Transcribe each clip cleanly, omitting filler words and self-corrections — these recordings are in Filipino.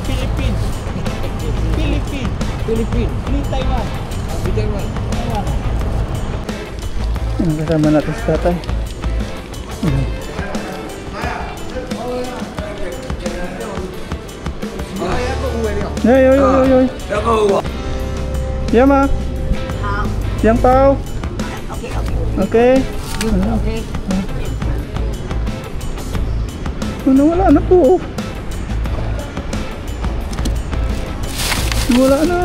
Philippines. Philippines. Philippines. Hindi Taiwan. Di Taiwan. Taiwan. Kasama natin sa tatay. Yo yo yo yo yo. Dạ mà. Giang bao. Ok. Ano wala na po. Wala na.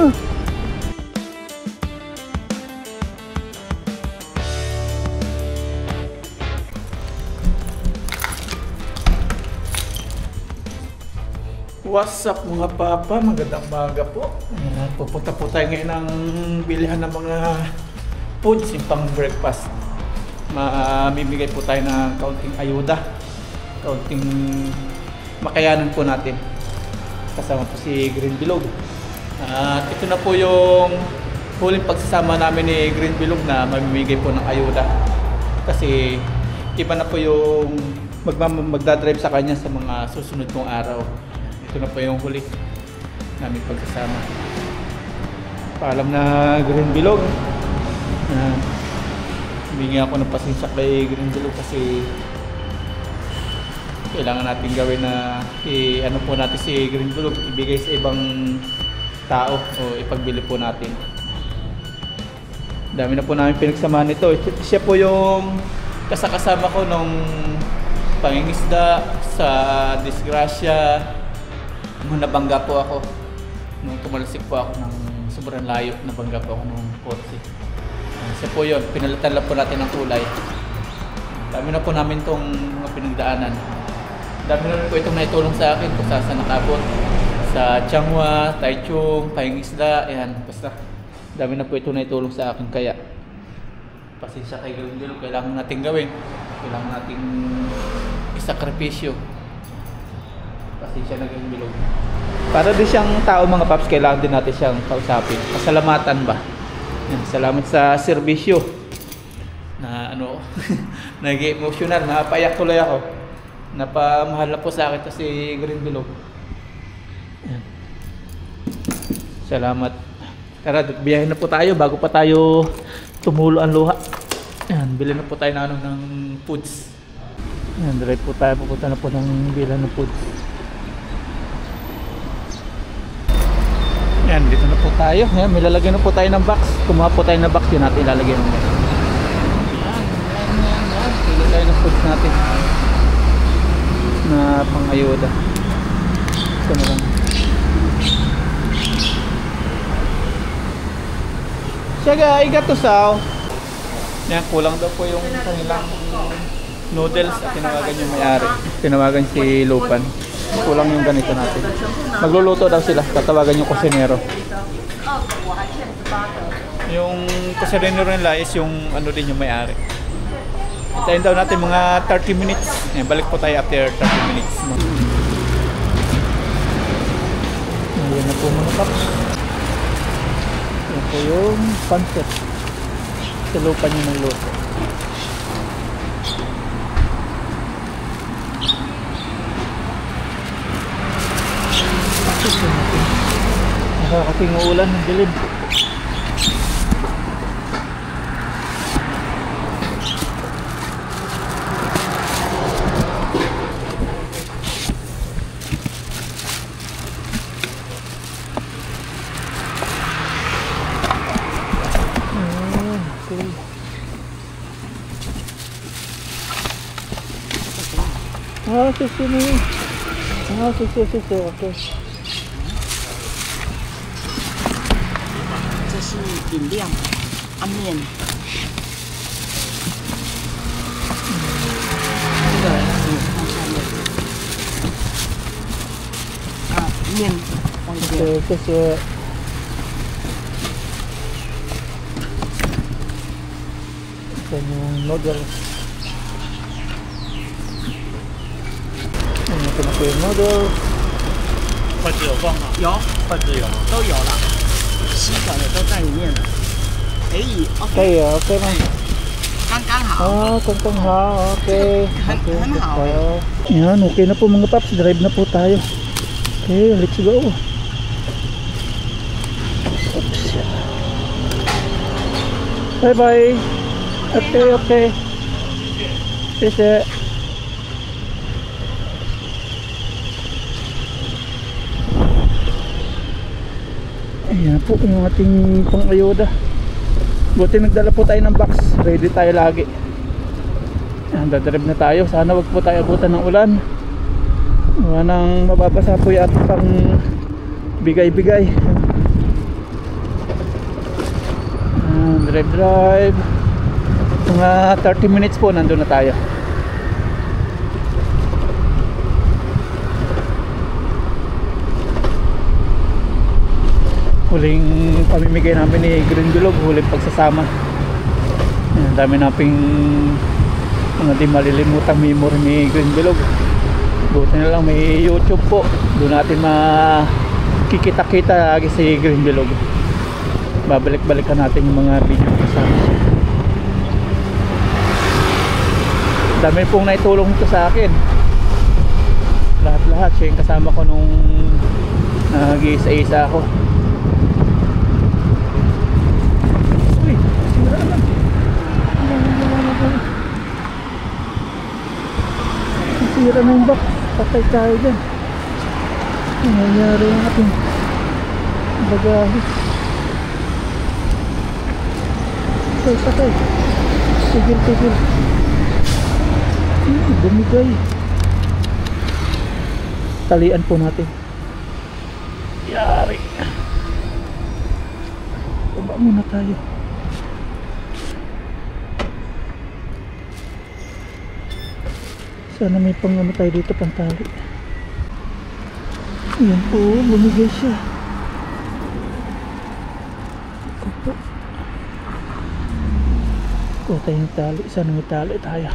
What's up mga papa? Magandang umaga po. Pupunta po tayo ngayon ng bilihan ng mga foods, yung pang breakfast. Mamimigay po tayo ng kaunting ayuda, kaunting makayanan po natin. Kasama po si Green Bilog. At ito na po yung huling pagsasama namin ni Green Bilog na mamimigay po ng ayuda. Kasi iba na po yung magdadrive sa kanya sa mga susunod kong araw. Ito na po yung huli namin pagsasama. Paalam na Green Bilog. Humingi ako ng pasensya kay Green Bilog kasi kailangan natin gawin na ano po natin si Green Bilog, ibigay sa ibang tao o ipagbili po natin. Dami na po namin pinagsamahan nito. Siya po yung kasama ko nung pangingisda sa disgrasya. Nung nabangga po ako, nung tumalsik po ako ng sobrang layo, nabangga po ako ng kotse. Siya po yun, pinalitan lang po natin ng kulay. Dami na po namin itong mga pinagdaanan. Dami na rin po itong naitulong sa akin kung saan nakabot. Sa Changhua, Taichung, Pangingisda, ayan, basta. Dami na po itong naitulong sa akin, kaya pasensya kay Green, kailangan natin gawin. Kailangan natin isakripisyo. Pasensya na Green Bilog. Para din siyang tao mga paps, kailangan din natin siyang kausapin. Pasalamatan ba? Yan, salamat sa serbisyo. Na ano, nag-emotional, napayak tuloy ako. Napamahal na po sa akin si Green Bilog. Yan. Salamat. Tara, biyahin na po tayo bago pa tayo tumulo ang luha. Yan, bilhin na po tayo ng foods. Yan, drive po tayo, pupunta na po ng bilhan ng foods. Yan, dito na po tayo. Yan, may lalagyan na po tayo ng box. Kumuha po tayo ng box, yun natin ilalagay ng box. Yan. Pili tayo ng foods natin na pang-ayuda. Ito na lang. Siya igat to saw. Yan, kulang daw po yung kanilang noodles at tinawagan yung may-ari. Tinawagan si Lupan. Kulang yung ganito natin. Magluluto daw sila, tatawagan yung kusinero. Yung kusinero nila is yung ano din yung may-ari. Hintayin daw natin mga 30 minutes. Eh, balik po tayo after 30 minutes. Ayan na po mga paps. Ayan po yung pancit. Sa lupa nyo ng luto. Nakakating uulan ng dilim. Sini. Sisi, oke. 这是饮料，面。这个面放这边。谢谢。这yung noodles. Ito na po yung noodles. 筷子有放吗？有，筷子有吗？都有了，洗好的都在里面了。可以 Okay, okay man. 刚刚好。 Kung ha, okay.很好。 Yan, okay na po mga paps. Drive na po tayo. Okay, let's go. Oops. Bye bye. Okay, okay. Sige. Ayan po yung ating pang-ayuda. Buti nagdala po tayo ng box. Ready tayo lagi. Ayan, dadrive na tayo. Sana wag po tayo abutan ng ulan. Wala nang mababasa po yung ating pang bigay-bigay. Drive. Mga 30 minutes po nandun na tayo. Huling pamimigay namin ni Green Bilog, huling pagsasama. Ang dami naping mga di malilimutang memory ni Green Bilog. Buti na lang may YouTube po, doon natin makikita-kita lagi si Green Bilog. Babalik-balikan natin yung mga video kasama siya. Dami pong naitulong ito sa akin. Lahat-lahat siya yung kasama ko nung nag-iisa-isa ako. Uy, sira lang. Sira na yung box. Patay tayo dyan. Ano nangyari yung ating bagahe? Patay. Tigil. Bumigay. Talian po natin. Yari. Baba muna tayo. Sana may pang-ano tayo dito, pantali. Ayan po, bumigay siya. Kupo. Kuha tayong tali. Sana may tali tayo.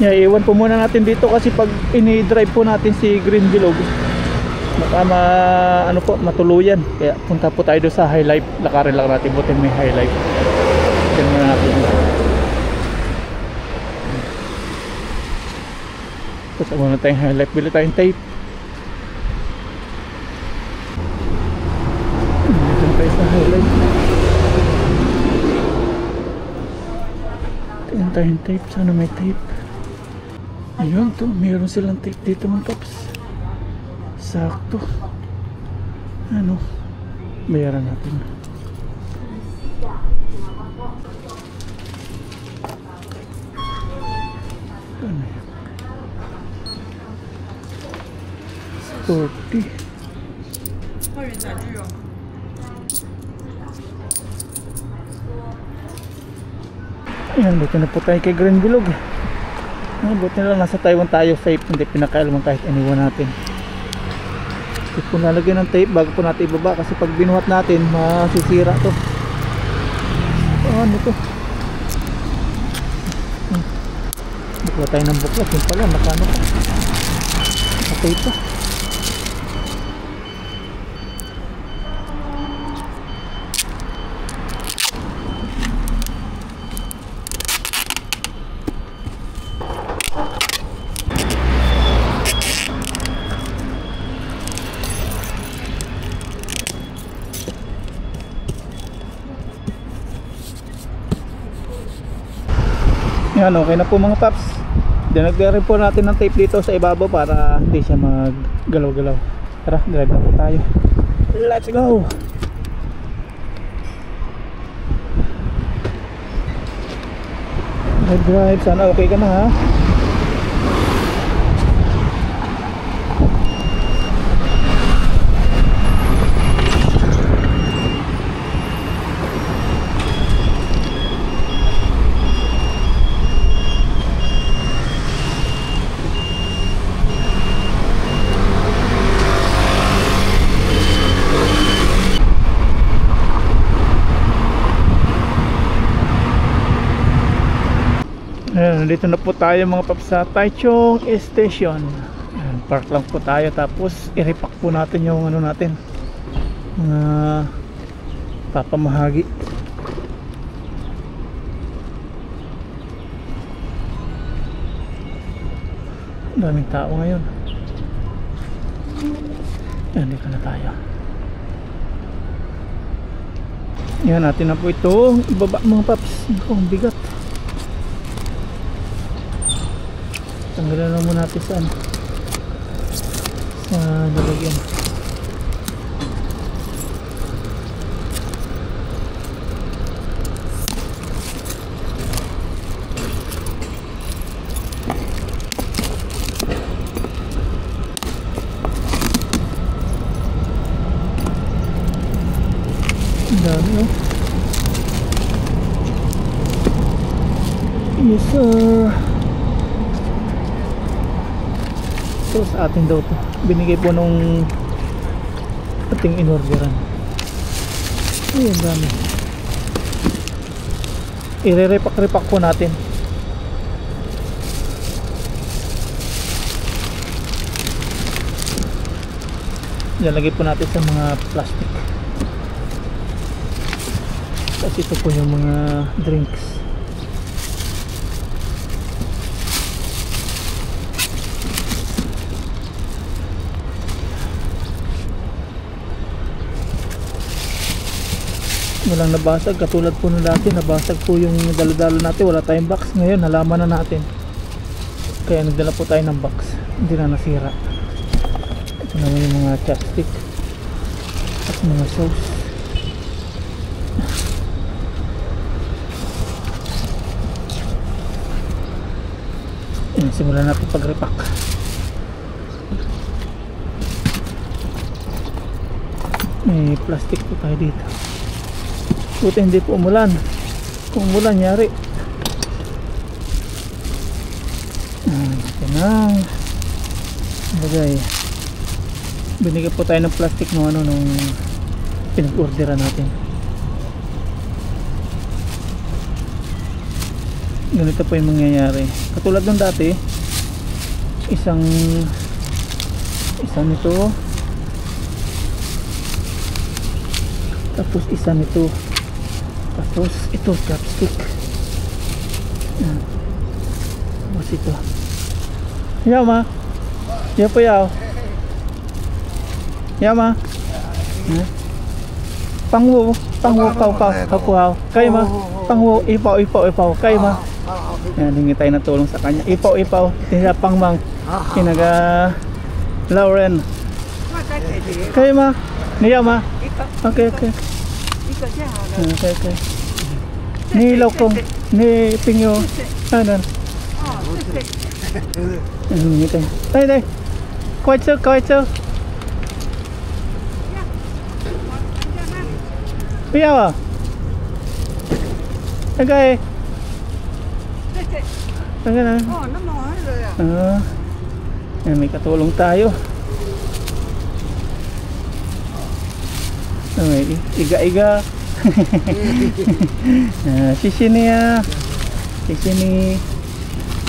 Yeah, iwan po muna natin dito kasi pag ini-drive po natin si Green Bilog, baka matuluyan. Kaya punta po tayo doon sa High Life. Lakarin lang natin, butin may High Life. Tignan muna natin. Punta muna tayong High Life. Bili tayong tape. Dito tayo sa High Life. Tignan tayong tape. Sana may tape. Ayun to, mayroon silang tape dito mga kaps. Sakto. Ano, bayaran natin. Ano yan? 40. Ayan, dito na po tayo kay Green Bilog. Buti na lang nasa Taiwan tayo safe, hindi pinakailaman kahit iniwan natin. Ito po lalagyan ng tape bago po natin ibaba kasi pag binuhat natin masisira to. Ano to? Bukla tayo ng bukla, yun pala nakano pa, naka-tape pa. Yan, okay na po mga paps. Dinagdarin po natin ng tape dito sa ibabaw para hindi siya maggalaw-galaw. Tara, drive na po tayo. Let's go! Drive, sana okay ka na ha. Ayan, nandito na po tayo mga paps sa Taichung Station. Ayan, park lang po tayo tapos i-repack po natin yung ano natin, mga papamahagi. Daming tao ngayon. Yan, dito na tayo. Yan, natin na po ito ibaba mga paps. Naku, ang bigat. Tanggalan na muna natin sa lalagyan. Dami, oh. Yes sir. Ito sa atin daw to. Binigay po nung ating inorderan. Ayan, dami. I-repack po natin. Ilalagay po natin sa mga plastic. Kasi ito po yung mga drinks. Walang nabasag, katulad po nung dati, nabasag po yung dala-dala natin, wala tayong box. Ngayon nalaman na natin, kaya nagdala po tayo ng box, hindi na nasira. Ito naman yung mga chopstick at mga sauce. Simulan natin pag-repack. May plastic po tayo dito. Buti hindi po umulan. Kung umulan, yari. Ito na. Bagay. Binigyan po tayo ng plastic nung pinag-orderan natin. Ganito po yung mangyayari. Katulad nung dati, isang nito, tapos isa nito, tapos ito chopstick. Yan. Tapos ito. Yaw ma. Yaw po yaw. Yaw ma. Pangwo kaw. Kayo ma. Pangwo ipaw. Kayo ma. Yan, hingi tayo ng tulong sa kanya. Ipaw. Tinapang mang. Kinaga Lauren. Kayo ma. Niya ma. Okay. Ni lokong, ni pingyo. Ano? Hingi tayo. Tay. Kwait sir. Piyaw. Okay. Tanggal na. Oh, naman rồi à. May katulong tayo. Iga. Sisi ni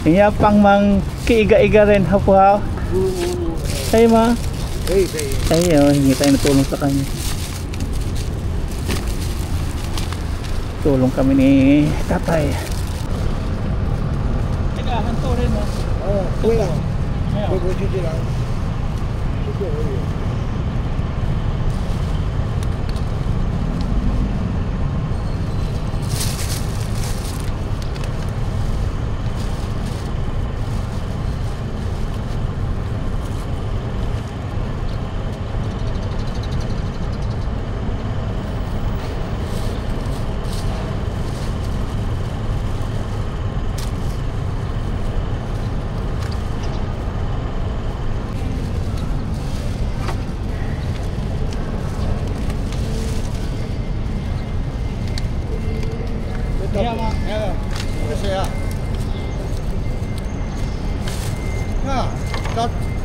Iya pang mang kiiga-iga rin hapuhaw. Kayo ma? Kayo, hingi tayo na tulong sa kanya. Tulong kami ni tatay. Hanto rin mo. Oh, quên rồi. Quên chứ chứ đâu. Chứ rồi.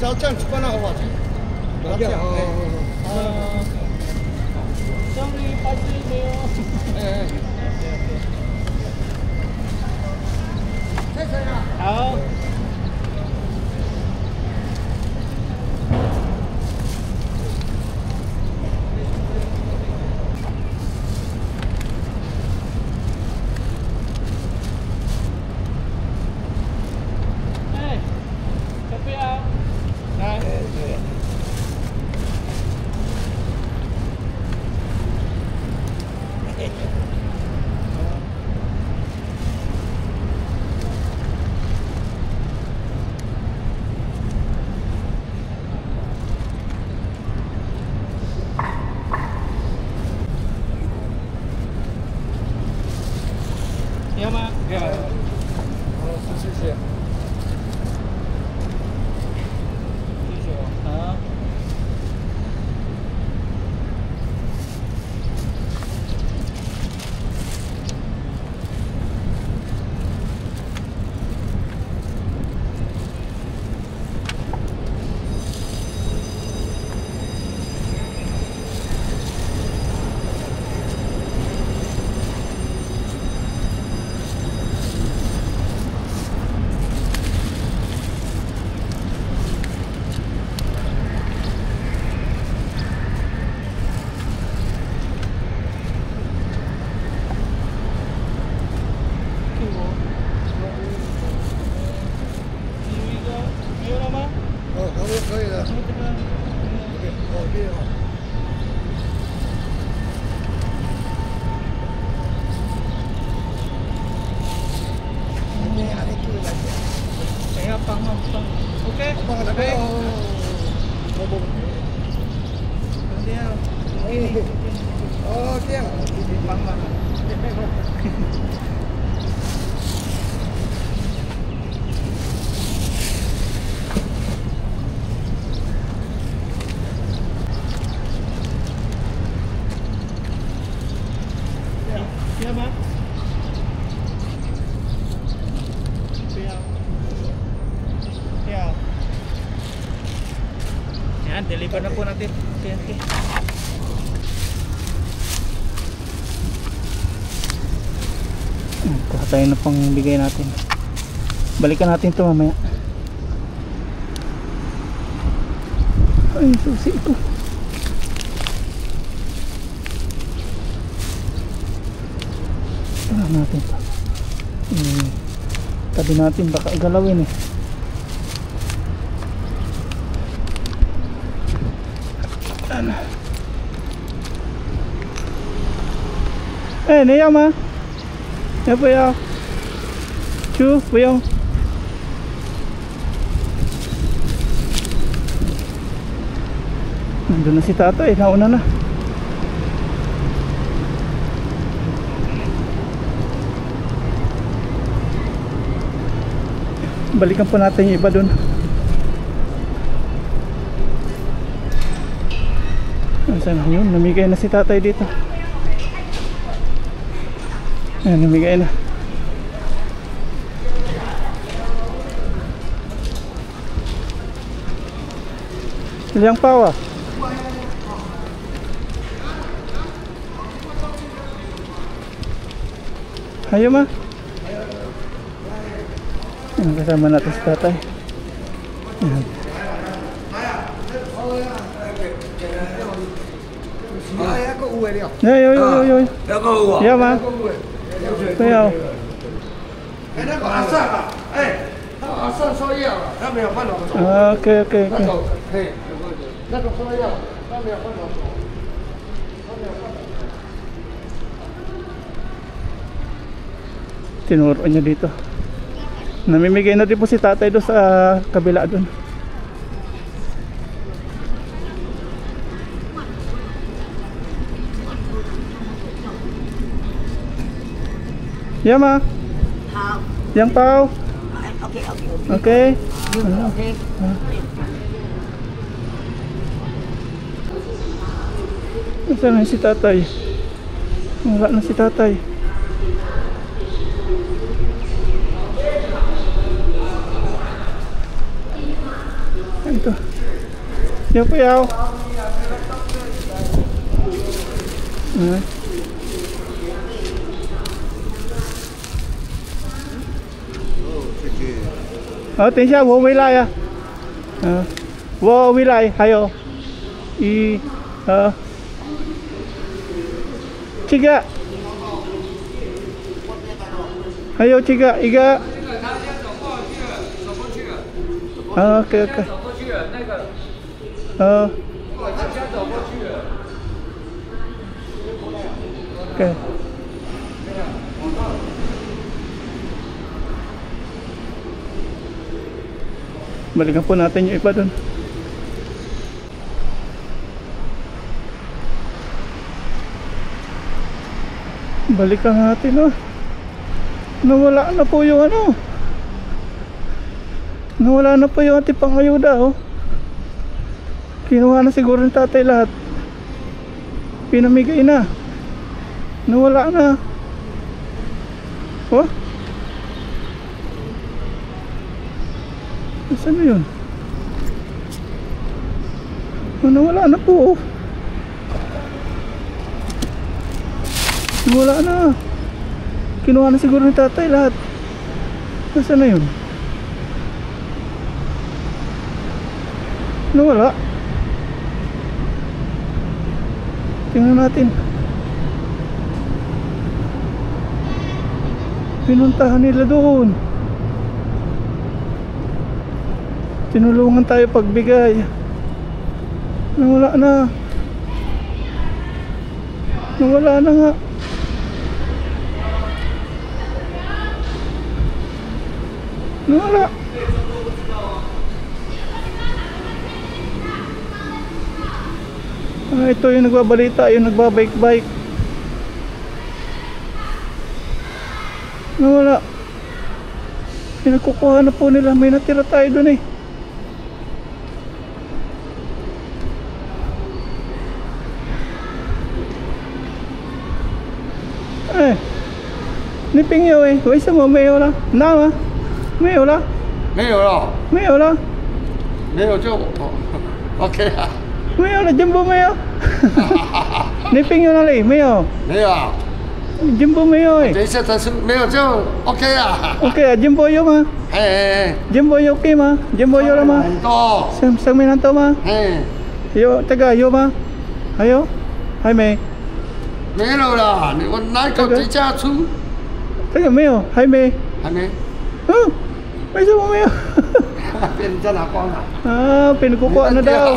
cháu chẳng chỉ có nào hả chị? Ini hari itu lagi. Kaya pang. Okay. Abang ada Okay. ngomong. Dia. Oh, dia. Pang. Iya, Bang. Iya. Yan, deliver na po natin. Okay. Kuha tayo na pang bigay natin. Balikan natin ito mamaya. Ay, susi ito. Natin ito. Tabi natin, baka galawin eh. Ano? Eh, 你要吗？要不要？猪不用。Nandun na si tatay, nauna na. Balikan po natin yung iba dun. Saan yun? Namigay na si tatay dito. Ayan, namigay na. Ilang pawa? Hayo ma? Ayan, kasama natin si tatay. Ayan. Aku uwe dia. Yo. Aku uwe. Ya ma? Yo. Ada asal tak? Asal saya. Tak boleh apa nak. Okay. Hei. Nak saya. Tak boleh apa nak. Tinuro niya dito. Namimigay na din po si tatay doon sa kabila doon. Yeah ma? Hao. Yang pao? Okay. Okay. Nasaan na si tatay? Wala na si tatay. Ito. Yan po yaw.等一下我回来呀。我回来还有这个还有这个一个OK OK OK balikan po natin yung iba dun. Balikan natin nawala na po yung nawala na po yung ating pangayuda kinuha na siguro ng tatay lahat, pinamigay na, nawala na. Saan na yun? Nawala na po. Wala na. Kinuha na siguro ni tatay lahat. Saan na yun? Nawala. Tingnan natin. Pinuntahan nila doon. Tinulungan tayo pagbigay. Nawala na. Nawala na nga. Nawala. Ito yung nagbabalita, yung nagbabike-bike. Nawala. Pinagkukuha na po nila. May natira tayo dun eh.你朋友哎，为什么没有了？那吗？没有了，没有了，没有了，没有就OK 啊，没有了，jumbo 没有。你朋友哪里？没有没有啊， ，jumbo 没有哎。等一下他说没有就 OK 啊， OK 啊，jumbo 有吗哎， ？jumbo 有 OK 吗？jumbo 有了吗？很多，上面很多吗？哎，有这个有吗？还有？还没？没有了，我哪个底下出这个没有，还没。还没，嗯，为什么没有？被人家拿光了， Ah, pinukukuha na daw.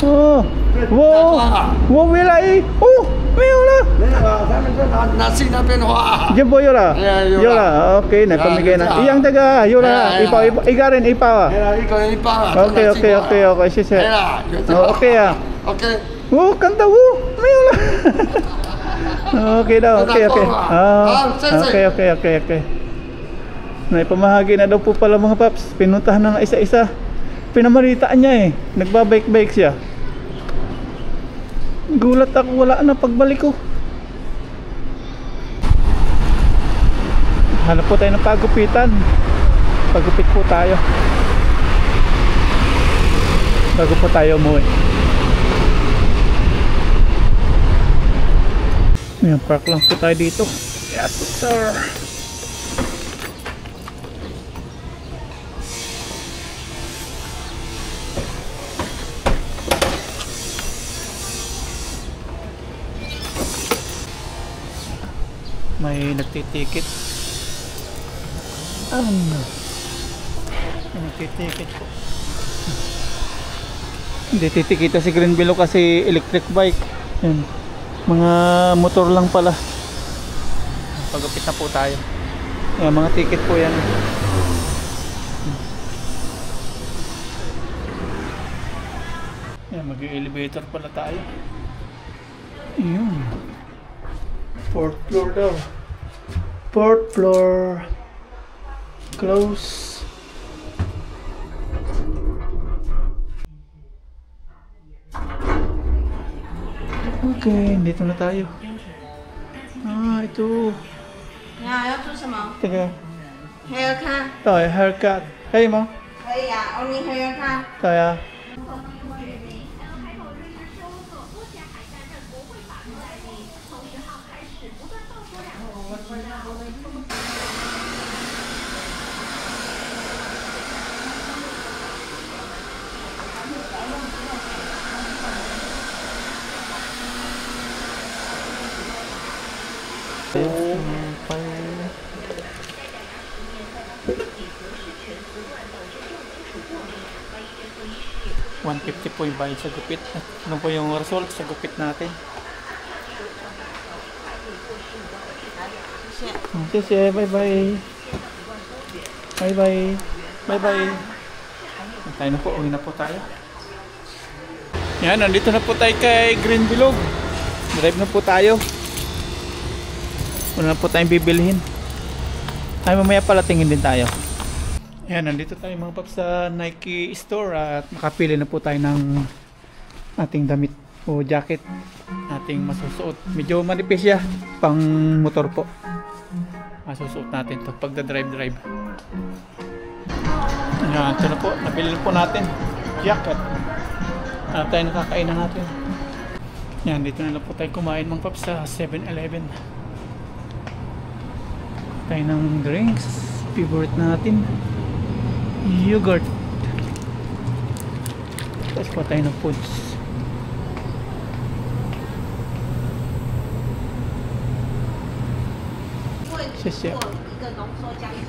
Oh. Wow, wilay. Oh, mayo na. 没有啊，他们就拿去那边花， Jumbo yola. Yeah, yola. Yola. Okay, napamigay na. Iyang taga yola. Yeah, Ipaw, yeah. igarin ipaw. 哎呀，一个人一包啊， Okay, okay, okay, okay. Sisi. 哎啦，有这 Oh, okay ah. OK， Oh, kanta wo. Mayo na. Okay daw. Okay, okay. Ah, okay, okay, okay, okay. Naipamahagi na daw po pala mga paps. Pinuntahan na ng isa-isa. Pinamalitaan niya eh. Nagbabike-bike siya. Gulat ako, wala na pagbalik ko. Hanap po tayo ng pagupitan. Pagupit po tayo bago po tayo umuwi. Ayan, park lang po tayo dito. Yes sir. May nagtitikit. May nagtitikit po. Hindi titikita si Green Below kasi electric bike. Yan. Mga motor lang pala. Pagupit na po tayo. Yan, mga ticket po yan. Yan, mag-elevator pala tayo. Yun. 4th floor daw. 4th floor. Close. Okay, dito na tayo. Ah, ito. 你好，要做什么 Teka. ？Haircut Tayo, haircut. Hey mo. 可以啊，Only haircut。 Tayo. $150 po yung bayad sa gupit. Ano po yung result sa gupit natin? Sige, bye bye. Bye bye. Bye bye. Tayo na po, uwi na po tayo. Yan, nandito na po tayo kay Green Bilog. Drive na po tayo. Wala na po tayong bibilihin. Ay, mamaya pala tingin din tayo. Yan, nandito tayo mga paps sa Nike store at makapili na po tayo ng ating damit o jacket ating masusuot. Medyo manipis siya, pang motor po. Masusuot natin to pag drive. Yan, ito na po, nabili na po natin jacket. At tayo nakakainan natin. Yan, dito na lang po tayo kumain mga paps sa 7-Eleven. Tayo ng drinks, favorite natin. Yogurt. Tapos pa tayo ng foods.谢谢。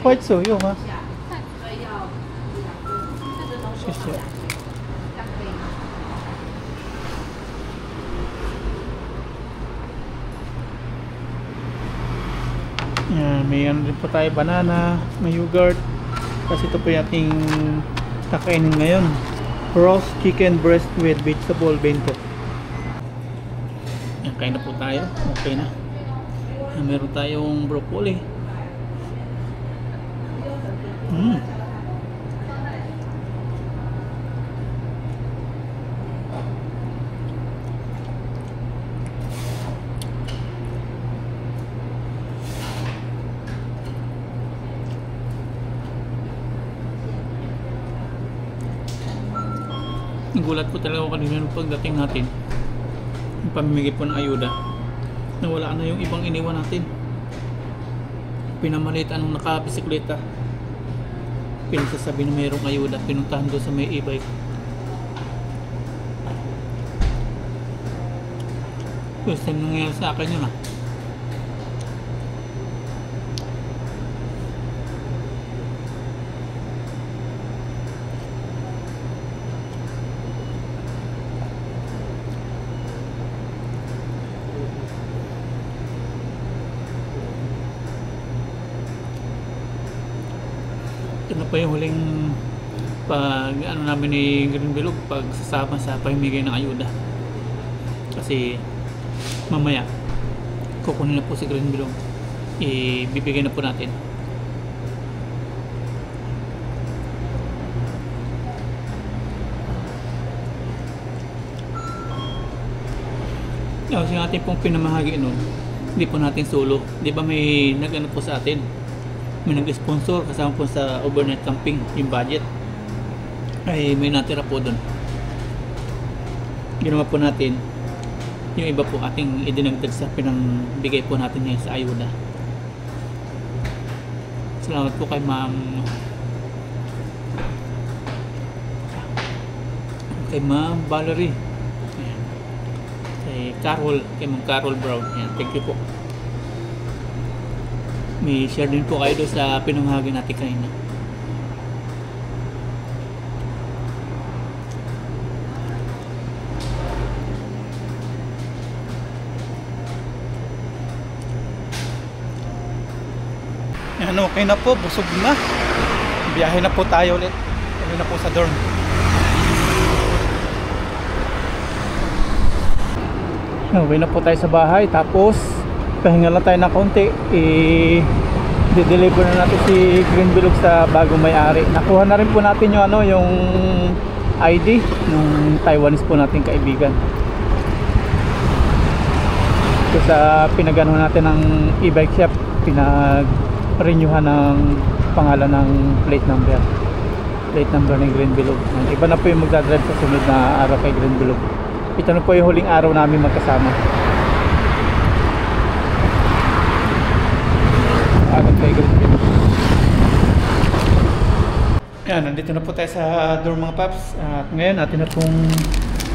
White soy有吗？谢谢。may ano din po tayo, banana, may yogurt. Kasi ito po yung ating kakainin ngayon. Roast chicken breast with vegetable bento. Yan, kain na po tayo. Okay na. Meron tayong broccoli. Nagulat po talaga ako kanina nung pagdating natin, yung pamimigay po ng ayuda, nawala na yung ibang iniwan natin. Pinamalitan nung nakabisikleta, pinagsasabi na mayroong ayuda, pinuntahan doon sa may e-bike. First time nangyayari sa akin yun. Ito na pa yung huling pag ano namin ni Green Bilog, pag sasama sa pamimigay ng ayuda. Kasi mamaya kukunin na po si Green Bilog, ibibigay na po natin. Kasi yung ating pong pinamahagi nun, hindi po natin solo. Di ba may nag-ano po sa atin, may nag-sponsor kasama po sa overnight camping, yung budget ay may natira po doon. Ginawa po natin yung iba po ating idinagdag sa pinangbigay po natin ngayon sa ayuda. Salamat po kay Ma'am Valerie, ayan. Kay Ma'am Carol Brown, ayan. Thank you po. May share din po kayo doon sa pinamahagi natin kanina. Yan, okay na po, busog na. Biyahe na po tayo ulit. Kami na po sa dorm. Uwi na po tayo sa bahay, tapos pahinga lang tayo na konti, i-deliver na natin si Green Bilog sa bagong may-ari. Nakuha na rin po natin yung yung ID ng Taiwanese po nating kaibigan. So sa pinagano natin ng e-bike shop, pinag-renewhan ng pangalan ng plate number ni Green Bilog. Iba na po yung magdadrive sa sunod na araw kay Green Bilog. Ito na po yung huling araw namin magkasama. Yan, nandito na po tayo sa dorm mga paps. At ngayon natin na pong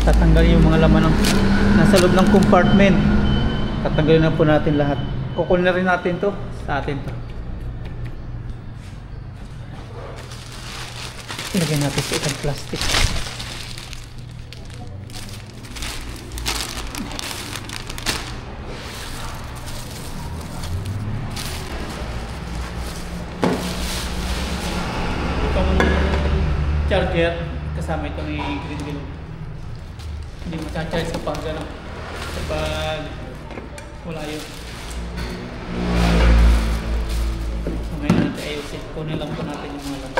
tatanggalin yung mga laman ng nasa loob ng compartment. Tatanggalin na po natin lahat. Kukunin na rin natin to sa atin to. Ilagay natin sa itong plastic. Charger, kasama ito ni Green Bilog. Hindi mag-charge sa pag wala yun. So ngayon natin ayusin, kunin lang po natin yung mga laman.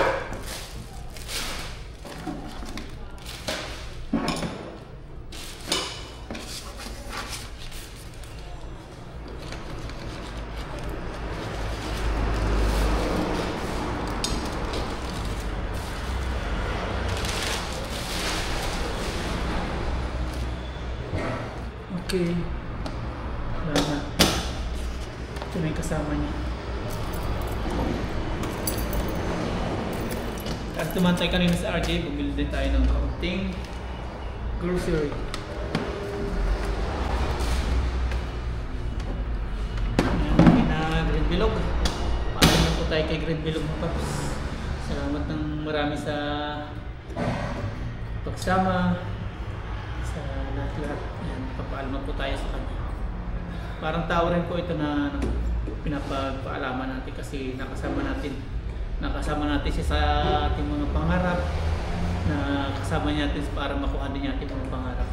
Okay. Wala na. Ito na yung kasama niya. At tumantay kanina sa RJ, bumili din tayo ng kaunting grocery. Ayan, na Green Bilog. Paalam na po tayo kay Green Bilog mga paps. Salamat ng marami sa pagsama sa lahat-lahat. Papaalma po tayo sa kanya. Parang tao rin po ito na pinapagpaalaman natin kasi nakasama natin siya sa ating mga pangarap, na kasama natin para makuha din natin mga pangarap.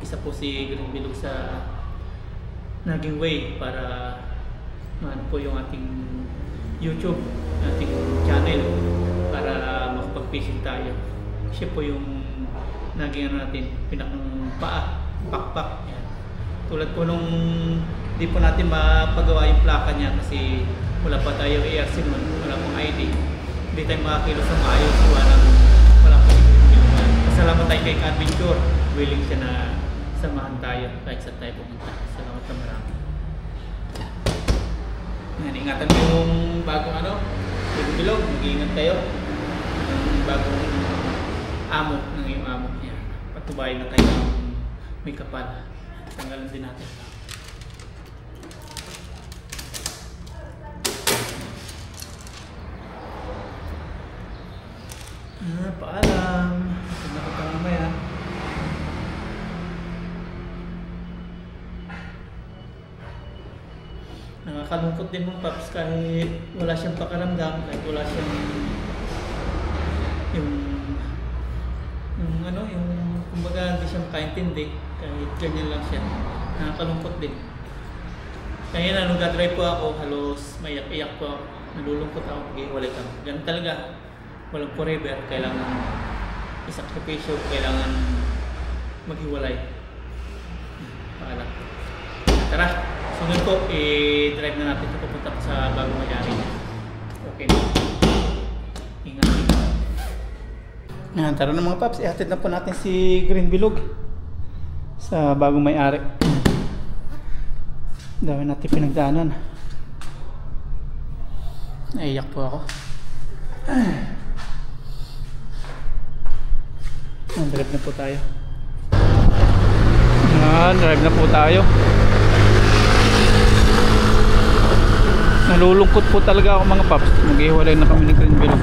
Isa po si Green Bilog sa naging way para maano po yung ating YouTube, ating channel, para makapag-fishing tayo. Siya po yung naging ano natin, pinakang paa, pakpak. Yan. Tulad po nung di po natin mapagawa yung plaka niya kasi wala pa tayo ARC nun, wala pong ID. Hindi tayo makakilos sa maayos, wala pong iluman. Pasalamat tayo kay Adventure, willing siya na samahan tayo kahit saan tayo pumunta. Salamat na marami. Yan, ingatan mo yung bagong bilog, mag-iingat tayo. Yung bagong amo ng iyong amo. Yan, patubayan na tayo ng may kapal. Tanggalan din natin. Paalam. Tignan ko pa mamaya. Nakakalungkot din mong Paps kahit wala siyang pakaramdam, kahit wala siyang yung kumbaga hindi siya makaintindi, kahit ganyan lang siya. Nakakalungkot din. Kaya na nung drive po ako, halos maiyak-iyak po ako. Nalulungkot ako pag-iwalay kami. Ganun talaga. Walang forever, kailangan isakripisyo, kailangan maghiwalay. Paalam. Tara, sunod po, i-drive na natin ito papunta sa bagong may-ari. Okay na. Ingat. Yan, tara na mga Paps, ihatid na po natin si Green Bilog sa bagong may-ari. Dami natin pinagdaanan. Naiyak po ako. Drive na po tayo. Drive na po tayo. Nalulungkot po talaga ako mga Paps. Maghihiwalay na kami ng Green Bilog.